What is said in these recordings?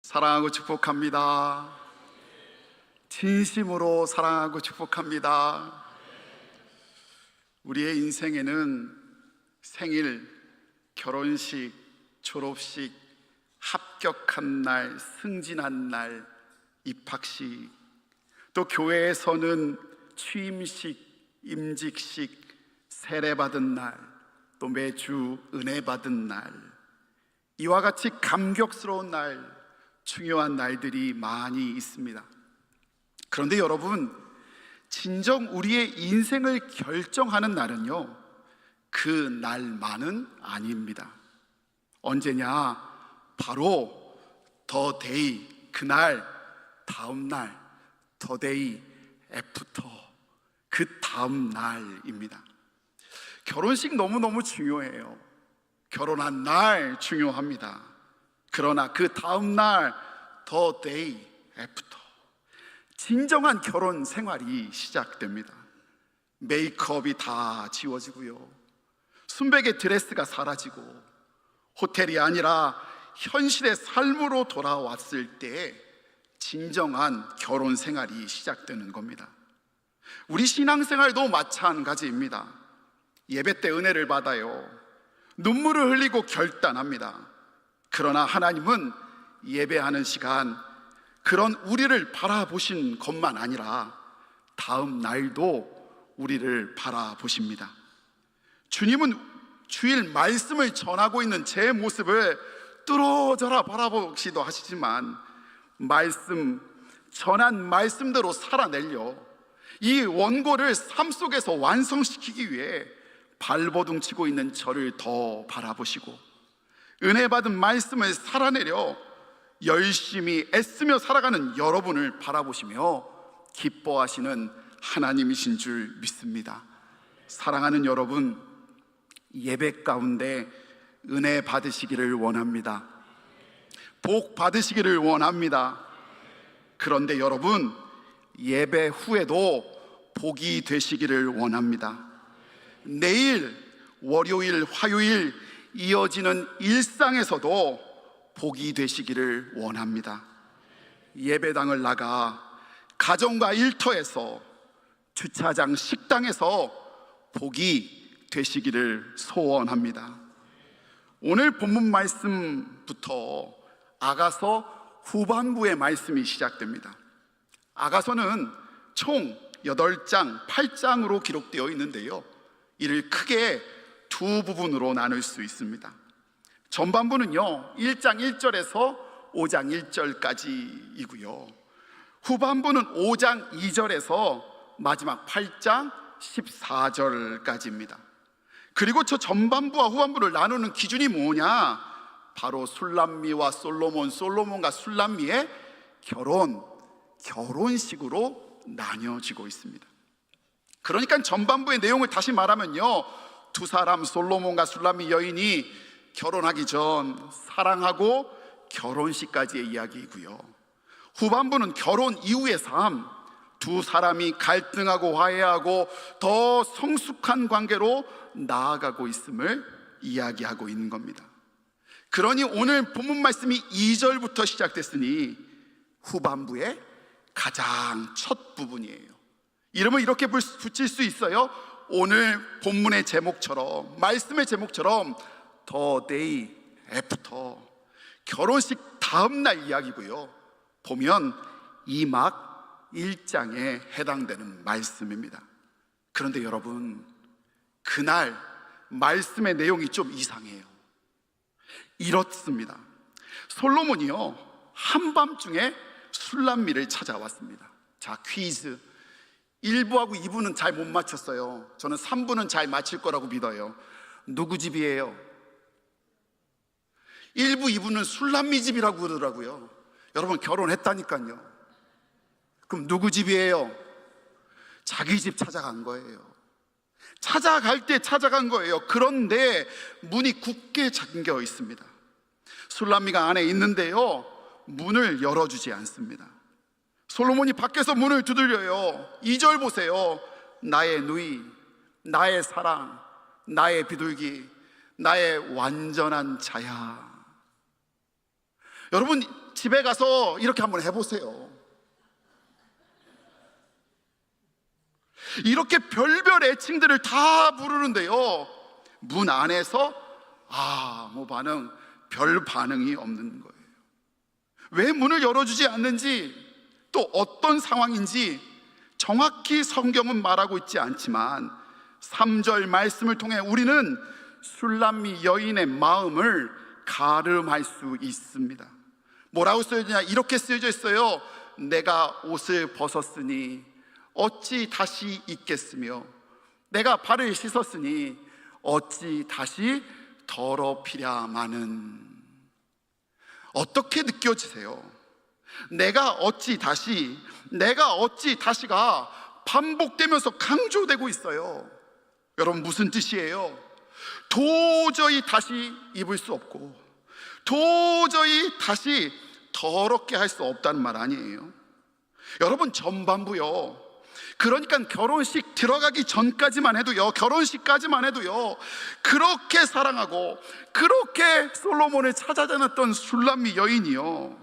사랑하고 축복합니다. 진심으로 사랑하고 축복합니다. 우리의 인생에는 생일, 결혼식, 졸업식, 합격한 날, 승진한 날, 입학식, 또 교회에서는 취임식, 임직식, 세례 받은 날, 또 매주 은혜 받은 날, 이와 같이 감격스러운 날, 중요한 날들이 많이 있습니다. 그런데 여러분, 진정 우리의 인생을 결정하는 날은요, 그 날만은 아닙니다. 언제냐? 바로 더 데이, 그날, 다음 날, 더 데이, 애프터, 그 다음 날입니다. 결혼식 너무너무 중요해요. 결혼한 날 중요합니다. 그러나 그 다음 날, 더 데이, 애프터, 진정한 결혼 생활이 시작됩니다. 메이크업이 다 지워지고요, 순백의 드레스가 사라지고, 호텔이 아니라 현실의 삶으로 돌아왔을 때 진정한 결혼 생활이 시작되는 겁니다. 우리 신앙생활도 마찬가지입니다. 예배 때 은혜를 받아요. 눈물을 흘리고 결단합니다. 그러나 하나님은 예배하는 시간, 그런 우리를 바라보신 것만 아니라 다음 날도 우리를 바라보십니다. 주님은 주일 말씀을 전하고 있는 제 모습을 뚫어져라 바라보시도 하시지만, 전한 말씀대로 살아내려 이 원고를 삶 속에서 완성시키기 위해 발버둥 치고 있는 저를 더 바라보시고, 은혜 받은 말씀을 살아내려 열심히 애쓰며 살아가는 여러분을 바라보시며 기뻐하시는 하나님이신 줄 믿습니다. 사랑하는 여러분, 예배 가운데 은혜 받으시기를 원합니다. 복 받으시기를 원합니다. 그런데 여러분, 예배 후에도 복이 되시기를 원합니다. 내일, 월요일, 화요일 이어지는 일상에서도 복이 되시기를 원합니다. 예배당을 나가 가정과 일터에서, 주차장, 식당에서 복이 되시기를 소원합니다. 오늘 본문 말씀부터 아가서 후반부의 말씀이 시작됩니다. 아가서는 총 8장, 8장으로 기록되어 있는데요, 이를 크게 두 부분으로 나눌 수 있습니다. 전반부는요, 1장 1절에서 5장 1절까지이고요, 후반부는 5장 2절에서 마지막 8장 14절까지입니다. 그리고 저 전반부와 후반부를 나누는 기준이 뭐냐? 바로 술람미와 솔로몬, 솔로몬과 술람미의 결혼식으로 나뉘어지고 있습니다. 그러니까 전반부의 내용을 다시 말하면요, 두 사람, 솔로몬과 술람미 여인이 결혼하기 전 사랑하고 결혼식까지의 이야기이고요, 후반부는 결혼 이후의 삶, 두 사람이 갈등하고 화해하고 더 성숙한 관계로 나아가고 있음을 이야기하고 있는 겁니다. 그러니 오늘 본문 말씀이 2절부터 시작됐으니 후반부의 가장 첫 부분이에요. 이름을 이렇게 붙일 수 있어요. 오늘 본문의 제목처럼, 말씀의 제목처럼 더 데이 애프터, 결혼식 다음 날 이야기고요, 보면 이막 1장에 해당되는 말씀입니다. 그런데 여러분, 그날 말씀의 내용이 좀 이상해요. 이렇습니다. 솔로몬이요, 한밤중에 술람미를 찾아왔습니다. 자, 퀴즈. 1부하고 2부는 잘 못 맞췄어요. 저는 3부는 잘 맞힐 거라고 믿어요. 누구 집이에요? 1부, 2부는 술람미 집이라고 그러더라고요. 여러분, 결혼했다니까요. 그럼 누구 집이에요? 자기 집 찾아간 거예요. 찾아갈 때 찾아간 거예요. 그런데 문이 굳게 잠겨 있습니다. 술람미가 안에 있는데요, 문을 열어주지 않습니다. 솔로몬이 밖에서 문을 두드려요. 2절 보세요. 나의 누이, 나의 사랑, 나의 비둘기, 나의 완전한 자야. 여러분, 집에 가서 이렇게 한번 해보세요. 이렇게 별별 애칭들을 다 부르는데요, 문 안에서 아무 반응, 별 반응이 없는 거예요. 왜 문을 열어주지 않는지, 또 어떤 상황인지 정확히 성경은 말하고 있지 않지만 3절 말씀을 통해 우리는 술람미 여인의 마음을 가늠할 수 있습니다. 뭐라고 쓰여지냐, 이렇게 쓰여져 있어요. 내가 옷을 벗었으니 어찌 다시 입겠으며 내가 발을 씻었으니 어찌 다시 더럽히랴마는. 어떻게 느껴지세요? 내가 어찌 다시가 반복되면서 강조되고 있어요. 여러분, 무슨 뜻이에요? 도저히 다시 입을 수 없고 도저히 다시 더럽게 할 수 없다는 말 아니에요. 여러분, 전반부요, 그러니까 결혼식 들어가기 전까지만 해도요, 결혼식까지만 해도요, 그렇게 사랑하고 그렇게 솔로몬을 찾아다녔던 술람미 여인이요,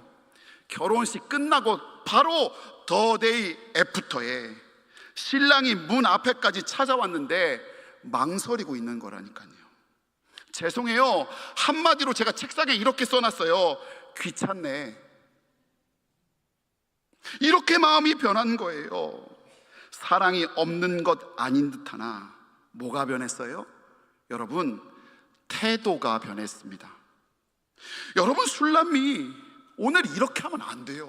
결혼식 끝나고 바로 더 데이 애프터에 신랑이 문 앞에까지 찾아왔는데 망설이고 있는 거라니까요. 죄송해요, 한마디로 제가 책상에 이렇게 써놨어요. 귀찮네. 이렇게 마음이 변한 거예요. 사랑이 없는 것 아닌 듯하나 뭐가 변했어요? 여러분, 태도가 변했습니다. 여러분, 술람미 오늘 이렇게 하면 안 돼요.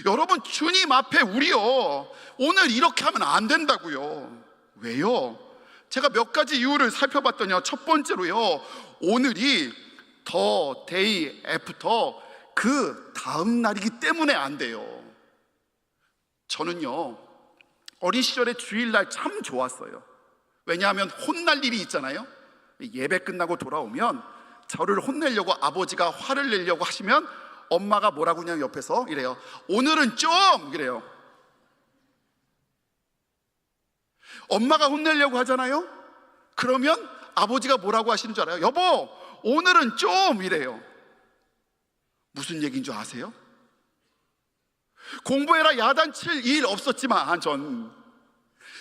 여러분, 주님 앞에 우리요, 오늘 이렇게 하면 안 된다고요. 왜요? 제가 몇 가지 이유를 살펴봤더니요, 첫 번째로요, 오늘이 더 데이 애프터 그 다음 날이기 때문에 안 돼요. 저는요, 어린 시절에 주일날 참 좋았어요. 왜냐하면 혼날 일이 있잖아요. 예배 끝나고 돌아오면 저를 혼내려고 아버지가 화를 내려고 하시면 엄마가 뭐라고 그냥 옆에서 이래요. 오늘은 좀 이래요. 엄마가 혼내려고 하잖아요. 그러면 아버지가 뭐라고 하시는 줄 알아요? 여보, 오늘은 좀 이래요. 무슨 얘기인 줄 아세요? 공부해라 야단칠 일 없었지만 전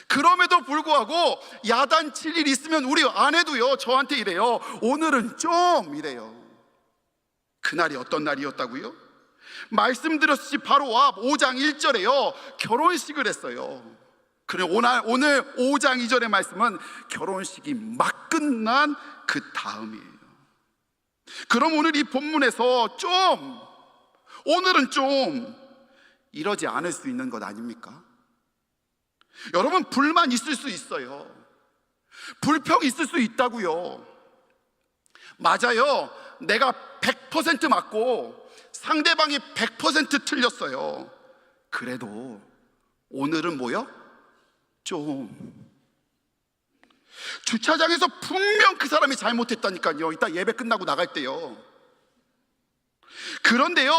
그럼에도 불구하고 야단칠 일 있으면 우리 아내도요, 저한테 이래요. 오늘은 좀 이래요. 그날이 어떤 날이었다고요? 말씀드렸듯이 바로 앞 5장 1절에요 결혼식을 했어요. 그래, 오늘 5장 2절의 말씀은 결혼식이 막 끝난 그 다음이에요. 그럼 오늘 이 본문에서 오늘은 좀 이러지 않을 수 있는 것 아닙니까? 여러분, 불만 있을 수 있어요. 불평 있을 수 있다고요. 맞아요. 내가 100% 맞고 상대방이 100% 틀렸어요. 그래도 오늘은 뭐요? 좀. 주차장에서 분명 그 사람이 잘못했다니까요. 이따 예배 끝나고 나갈 때요. 그런데요,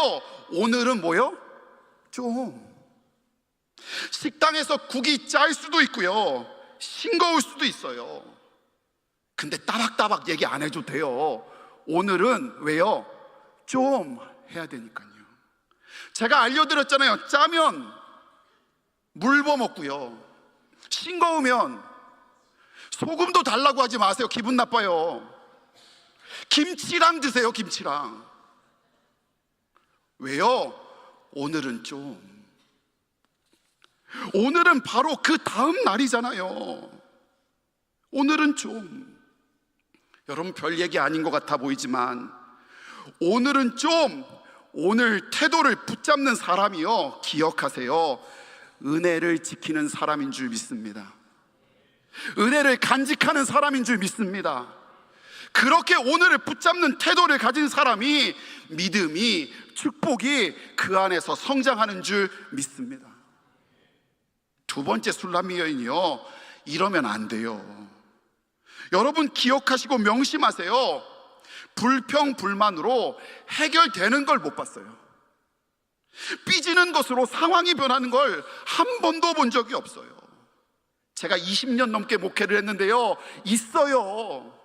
오늘은 뭐요? 좀. 식당에서 국이 짤 수도 있고요, 싱거울 수도 있어요. 근데 따박따박 얘기 안 해도 돼요. 오늘은 왜요? 좀 해야 되니까요. 제가 알려드렸잖아요. 짜면 물 버먹고요, 싱거우면 소금도 달라고 하지 마세요. 기분 나빠요. 김치랑 드세요. 김치랑. 왜요? 오늘은 좀. 오늘은 바로 그 다음 날이잖아요. 오늘은 좀. 여러분, 별 얘기 아닌 것 같아 보이지만 오늘은 좀, 오늘 태도를 붙잡는 사람이요, 기억하세요, 은혜를 지키는 사람인 줄 믿습니다. 은혜를 간직하는 사람인 줄 믿습니다. 그렇게 오늘을 붙잡는 태도를 가진 사람이 믿음이, 축복이 그 안에서 성장하는 줄 믿습니다. 두 번째 술람미 여인이요, 이러면 안 돼요. 여러분, 기억하시고 명심하세요. 불평 불만으로 해결되는 걸 못 봤어요. 삐지는 것으로 상황이 변하는 걸 한 번도 본 적이 없어요. 제가 20년 넘게 목회를 했는데요, 있어요.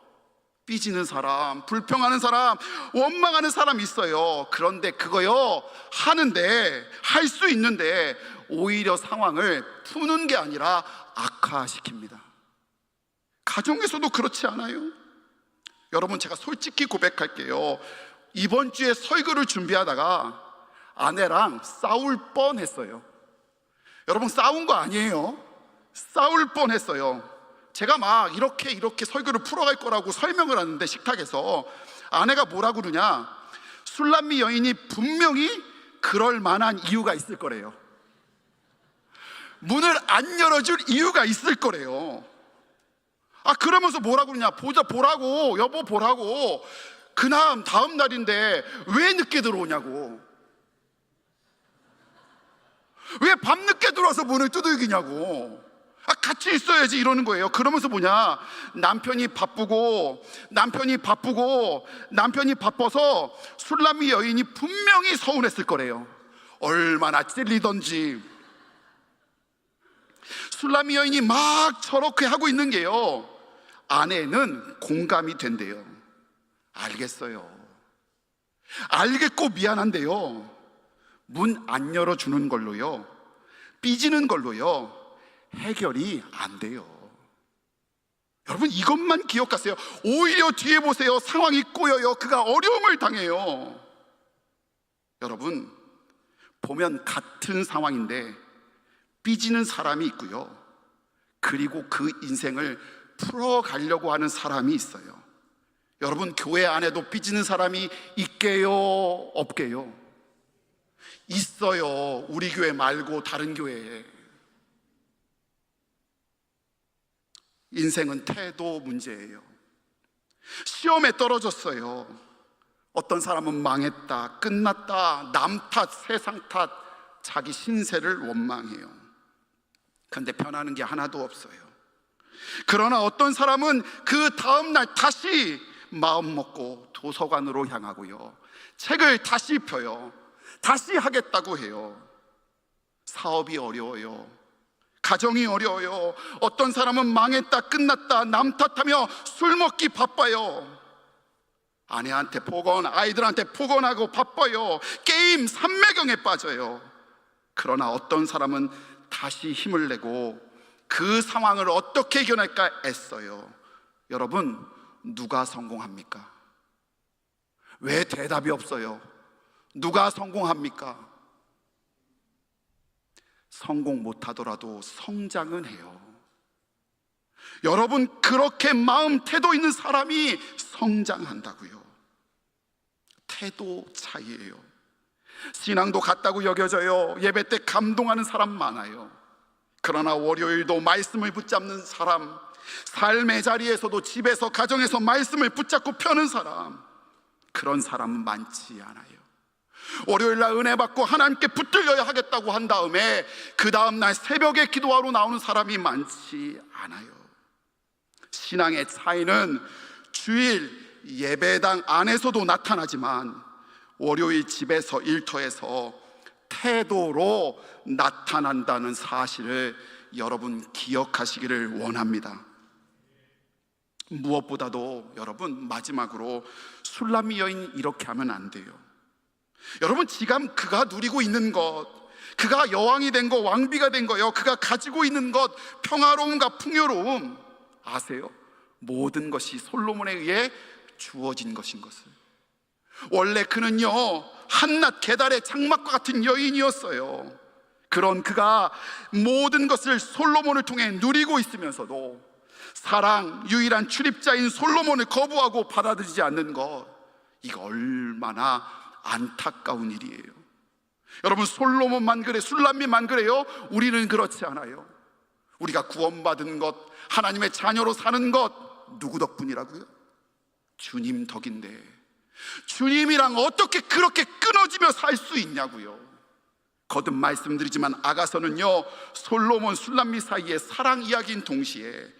삐지는 사람, 불평하는 사람, 원망하는 사람이 있어요. 그런데 그거요, 하는데, 할 수 있는데 오히려 상황을 푸는 게 아니라 악화시킵니다. 가정에서도 그렇지 않아요? 여러분, 제가 솔직히 고백할게요. 이번 주에 설교를 준비하다가 아내랑 싸울 뻔했어요. 여러분, 싸운 거 아니에요. 싸울 뻔했어요. 제가 막 이렇게 설교를 풀어갈 거라고 설명을 하는데, 식탁에서 아내가 뭐라고 그러냐, 술람미 여인이 분명히 그럴 만한 이유가 있을 거래요. 문을 안 열어줄 이유가 있을 거래요. 그러면서 뭐라고 그러냐, 보라고, 여보 보라고, 다음 날인데 왜 늦게 들어오냐고, 왜 밤늦게 들어와서 문을 두들기냐고, 같이 있어야지 이러는 거예요. 그러면서 남편이 바빠서 술람미 여인이 분명히 서운했을 거래요. 얼마나 찔리던지. 술람미 여인이 막 저렇게 하고 있는 게요, 아내는 공감이 된대요. 알겠어요, 알겠고 미안한데요, 문 안 열어주는 걸로요, 삐지는 걸로요, 해결이 안 돼요. 여러분, 이것만 기억하세요. 오히려 뒤에 보세요. 상황이 꼬여요. 그가 어려움을 당해요. 여러분, 보면 같은 상황인데 삐지는 사람이 있고요, 그리고 그 인생을 풀어가려고 하는 사람이 있어요. 여러분, 교회 안에도 삐지는 사람이 있게요, 없게요? 있어요. 우리 교회 말고 다른 교회에. 인생은 태도 문제예요. 시험에 떨어졌어요. 어떤 사람은 망했다, 끝났다, 남 탓, 세상 탓, 자기 신세를 원망해요. 그런데 변하는 게 하나도 없어요. 그러나 어떤 사람은 그 다음날 다시 마음 먹고 도서관으로 향하고요, 책을 다시 펴요. 다시 하겠다고 해요. 사업이 어려워요. 가정이 어려워요. 어떤 사람은 망했다, 끝났다, 남 탓하며 술 먹기 바빠요. 아내한테 폭언, 아이들한테 폭언하고 바빠요. 게임 삼매경에 빠져요. 그러나 어떤 사람은 다시 힘을 내고 그 상황을 어떻게 이겨낼까 애써요. 여러분, 누가 성공합니까? 왜 대답이 없어요? 누가 성공합니까? 성공 못하더라도 성장은 해요. 여러분, 그렇게 마음 태도 있는 사람이 성장한다고요. 태도 차이예요. 신앙도 같다고 여겨져요. 예배 때 감동하는 사람 많아요. 그러나 월요일도 말씀을 붙잡는 사람, 삶의 자리에서도, 집에서, 가정에서 말씀을 붙잡고 펴는 사람, 그런 사람은 많지 않아요. 월요일날 은혜 받고 하나님께 붙들려야 하겠다고 한 다음에 그 다음날 새벽에 기도하러 나오는 사람이 많지 않아요. 신앙의 차이는 주일 예배당 안에서도 나타나지만 월요일 집에서, 일터에서 태도로 나타난다는 사실을 여러분 기억하시기를 원합니다. 무엇보다도 여러분, 마지막으로 술람미 여인 이렇게 하면 안 돼요. 여러분, 지금 그가 누리고 있는 것, 그가 여왕이 된 것, 왕비가 된 거요, 그가 가지고 있는 것, 평화로움과 풍요로움 아세요? 모든 것이 솔로몬에 의해 주어진 것인 것을. 원래 그는요, 한낱 계달의 장막과 같은 여인이었어요. 그런 그가 모든 것을 솔로몬을 통해 누리고 있으면서도 사랑, 유일한 출입자인 솔로몬을 거부하고 받아들이지 않는 것, 이거 얼마나 안타까운 일이에요. 여러분, 솔로몬만 그래, 술람미만 그래요? 우리는 그렇지 않아요. 우리가 구원받은 것, 하나님의 자녀로 사는 것, 누구 덕분이라고요? 주님 덕인데, 주님이랑 어떻게 그렇게 끊어지며 살 수 있냐고요. 거듭 말씀드리지만 아가서는요, 솔로몬, 술람미 사이의 사랑 이야기인 동시에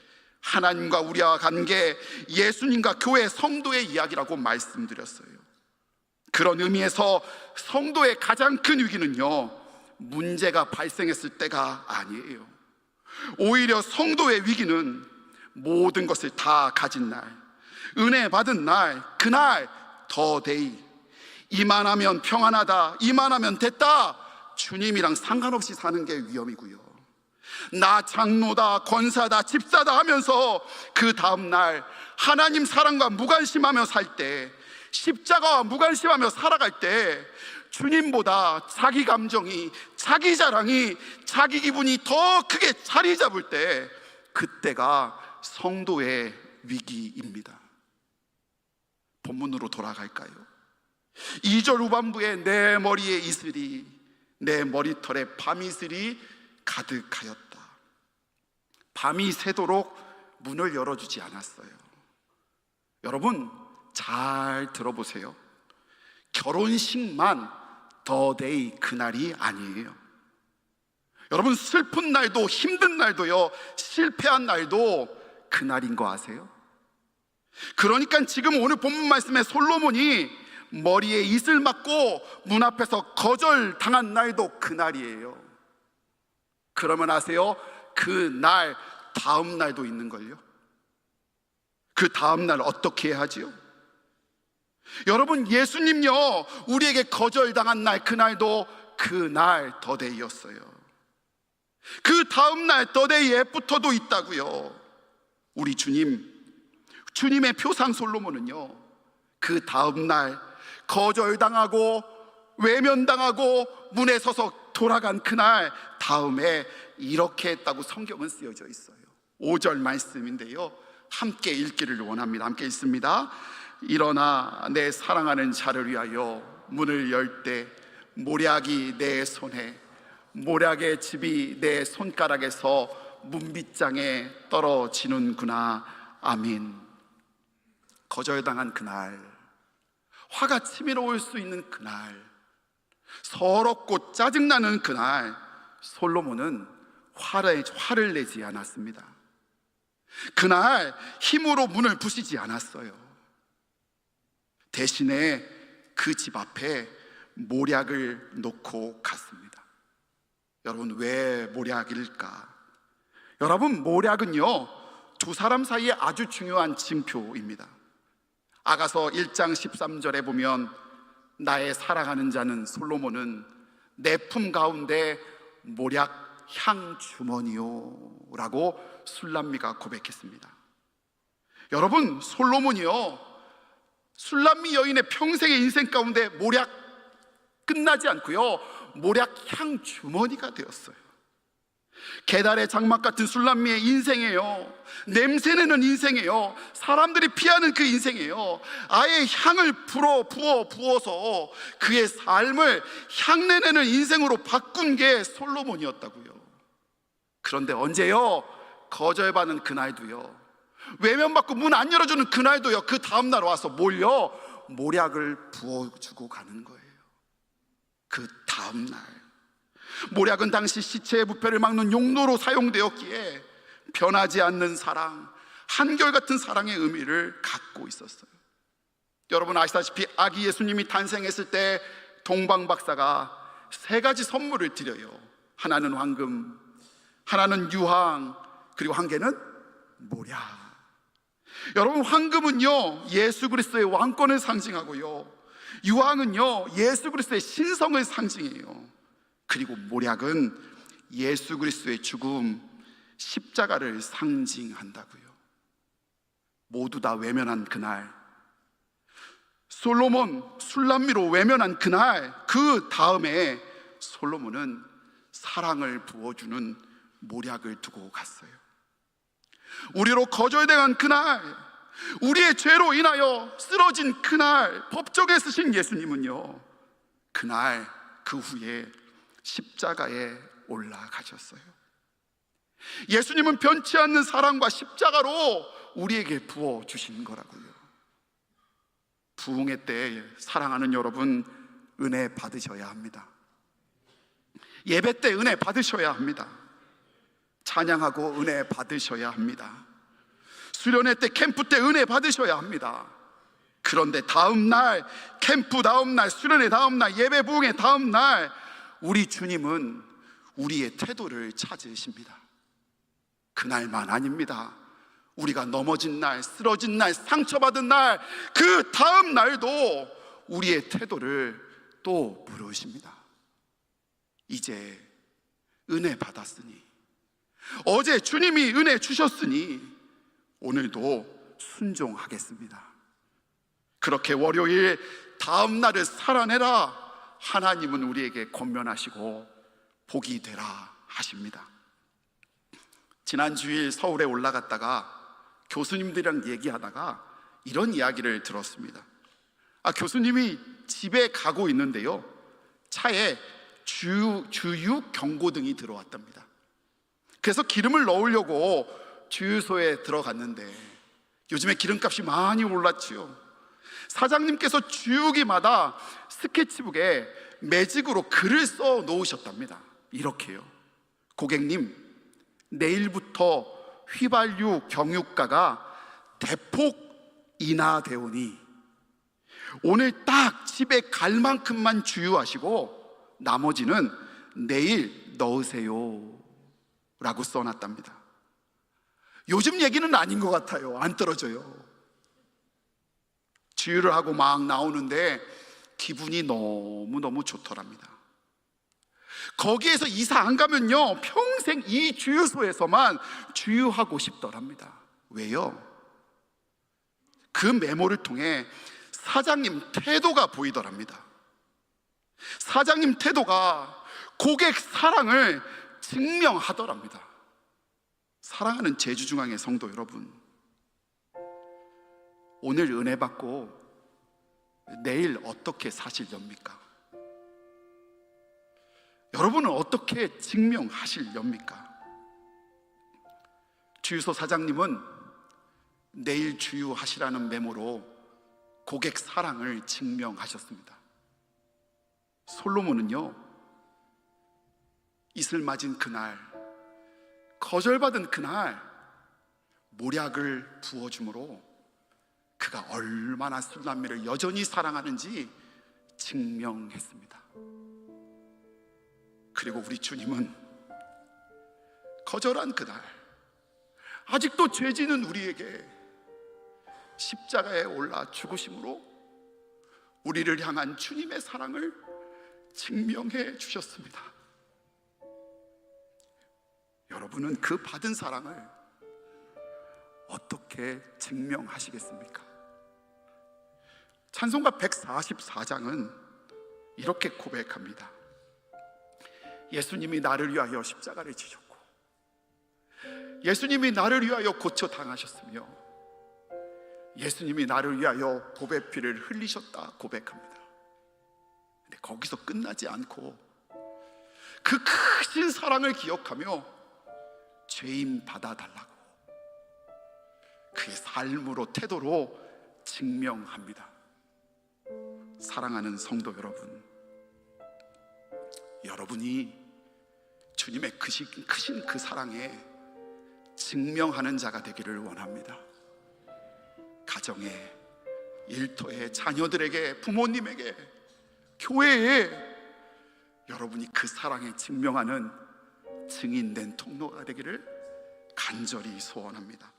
하나님과 우리와 관계, 예수님과 교회 성도의 이야기라고 말씀드렸어요. 그런 의미에서 성도의 가장 큰 위기는요, 문제가 발생했을 때가 아니에요. 오히려 성도의 위기는 모든 것을 다 가진 날, 은혜 받은 날, 그날 더데이. 이만하면 평안하다, 이만하면 됐다, 주님이랑 상관없이 사는 게 위험이고요. 나 장로다, 권사다, 집사다 하면서 그 다음날 하나님 사랑과 무관심하며 살 때, 십자가와 무관심하며 살아갈 때 주님보다 자기 감정이, 자기 자랑이, 자기 기분이 더 크게 자리 잡을 때, 그때가 성도의 위기입니다. 본문으로 돌아갈까요? 2절 후반부에 내 머리에 이슬이, 내 머리털에 밤이슬이 가득하였다. 밤이 새도록 문을 열어주지 않았어요. 여러분 잘 들어보세요. 결혼식만 더데이, 그날이 아니에요. 여러분 슬픈 날도, 힘든 날도요, 실패한 날도 그날인 거 아세요? 그러니까 지금 오늘 본문 말씀에 솔로몬이 머리에 이슬 맞고 문 앞에서 거절당한 날도 그날이에요. 그러면 아세요? 그 날 다음 날도 있는걸요. 그 다음 날 어떻게 해야 하지요? 여러분 예수님요, 우리에게 거절당한 날, 그날도 그날 더데이였어요. 그 다음 날 더데이 애프터도 있다고요. 우리 주님의 표상 솔로몬은요, 그 다음 날 거절당하고 외면당하고 문에 서서 돌아간 그날 다음에 이렇게 했다고 성경은 쓰여져 있어요. 5절 말씀인데요, 함께 읽기를 원합니다. 함께 읽습니다. 일어나 내 사랑하는 자를 위하여 문을 열 때 모략이 내 손에, 모략의 집이 내 손가락에서 문빗장에 떨어지는구나. 아멘. 거절당한 그날, 화가 치밀어올 수 있는 그날, 서럽고 짜증나는 그날, 솔로몬은 화를 내지 않았습니다. 그날 힘으로 문을 부시지 않았어요. 대신에 그 집 앞에 모략을 놓고 갔습니다. 여러분 왜 모략일까? 여러분 모략은요, 두 사람 사이에 아주 중요한 징표입니다. 아가서 1장 13절에 보면 나의 사랑하는 자는 솔로몬은 내 품 가운데 모략 향 주머니요 라고 술람미가 고백했습니다. 여러분 솔로몬이요, 술람미 여인의 평생의 인생 가운데 모략 끝나지 않고요, 모략 향 주머니가 되었어요. 계달의 장막 같은 술람미의 인생이에요. 냄새내는 인생이에요. 사람들이 피하는 그 인생이에요. 아예 향을 부어서 그의 삶을 향내내는 인생으로 바꾼 게 솔로몬이었다고요. 그런데 언제요? 거절받는 그날도요, 외면받고 문 안 열어주는 그날도요, 그 다음날 와서 뭘요? 모략을 부어주고 가는 거예요. 그 다음날 모략은 당시 시체의 부패를 막는 용도로 사용되었기에 변하지 않는 사랑, 한결같은 사랑의 의미를 갖고 있었어요. 여러분 아시다시피 아기 예수님이 탄생했을 때 동방 박사가 3가지 선물을 드려요. 하나는 황금, 하나는 유황, 그리고 한 개는 모략. 여러분 황금은요 예수 그리스도의 왕권을 상징하고요, 유황은요 예수 그리스도의 신성을 상징해요. 그리고 모략은 예수 그리스도의 죽음, 십자가를 상징한다고요. 모두 다 외면한 그날, 솔로몬 술람미로 외면한 그날, 그 다음에 솔로몬은 사랑을 부어주는 모략을 두고 갔어요. 우리로 거절당한 그날, 우리의 죄로 인하여 쓰러진 그날, 법정에 서신 예수님은요, 그날 그 후에 십자가에 올라가셨어요. 예수님은 변치 않는 사랑과 십자가로 우리에게 부어주신 거라고요. 부흥회 때 사랑하는 여러분, 은혜 받으셔야 합니다. 예배 때 은혜 받으셔야 합니다. 찬양하고 은혜 받으셔야 합니다. 수련회 때, 캠프 때 은혜 받으셔야 합니다. 그런데 다음날, 캠프 다음날, 수련회 다음날, 예배 부흥회 다음날 우리 주님은 우리의 태도를 찾으십니다. 그날만 아닙니다. 우리가 넘어진 날, 쓰러진 날, 상처받은 날, 그 다음 날도 우리의 태도를 또 물으십니다. 이제 은혜 받았으니, 어제 주님이 은혜 주셨으니 오늘도 순종하겠습니다. 그렇게 월요일 다음 날을 살아내라 하나님은 우리에게 권면하시고 복이 되라 하십니다. 지난 주일 서울에 올라갔다가 교수님들이랑 얘기하다가 이런 이야기를 들었습니다. 교수님이 집에 가고 있는데요, 차에 주유 경고등이 들어왔답니다. 그래서 기름을 넣으려고 주유소에 들어갔는데 요즘에 기름값이 많이 올랐지요. 사장님께서 주유기마다 스케치북에 매직으로 글을 써 놓으셨답니다. 이렇게요: 고객님, 내일부터 휘발유 경유가가 대폭 인하되오니 오늘 딱 집에 갈 만큼만 주유하시고 나머지는 내일 넣으세요 라고 써놨답니다. 요즘 얘기는 아닌 것 같아요. 안 떨어져요. 주유를 하고 막 나오는데 기분이 너무너무 좋더랍니다. 거기에서 이사 안 가면요, 평생 이 주유소에서만 주유하고 싶더랍니다. 왜요? 그 메모를 통해 사장님 태도가 보이더랍니다. 사장님 태도가 고객 사랑을 증명하더랍니다. 사랑하는 제주중앙의 성도 여러분, 오늘 은혜 받고 내일 어떻게 사시렵니까? 여러분은 어떻게 증명하시렵니까? 주유소 사장님은 내일 주유하시라는 메모로 고객 사랑을 증명하셨습니다. 솔로몬은요, 이슬 맞은 그날, 거절받은 그날 모략을 부어줌으로 그가 얼마나 술람미를 여전히 사랑하는지 증명했습니다. 그리고 우리 주님은 거절한 그날, 아직도 죄 지는 우리에게 십자가에 올라 죽으심으로 우리를 향한 주님의 사랑을 증명해 주셨습니다. 여러분은 그 받은 사랑을 어떻게 증명하시겠습니까? 찬송가 144장은 이렇게 고백합니다. 예수님이 나를 위하여 십자가를 지셨고 예수님이 나를 위하여 고쳐 당하셨으며 예수님이 나를 위하여 보배 피를 흘리셨다 고백합니다. 근데 거기서 끝나지 않고 그 크신 사랑을 기억하며 죄인 받아달라고 그의 삶으로, 태도로 증명합니다. 사랑하는 성도 여러분, 여러분이 주님의 크신 그 사랑에 증명하는 자가 되기를 원합니다. 가정에, 일터에, 자녀들에게, 부모님에게, 교회에 여러분이 그 사랑에 증명하는 증인된 통로가 되기를 간절히 소원합니다.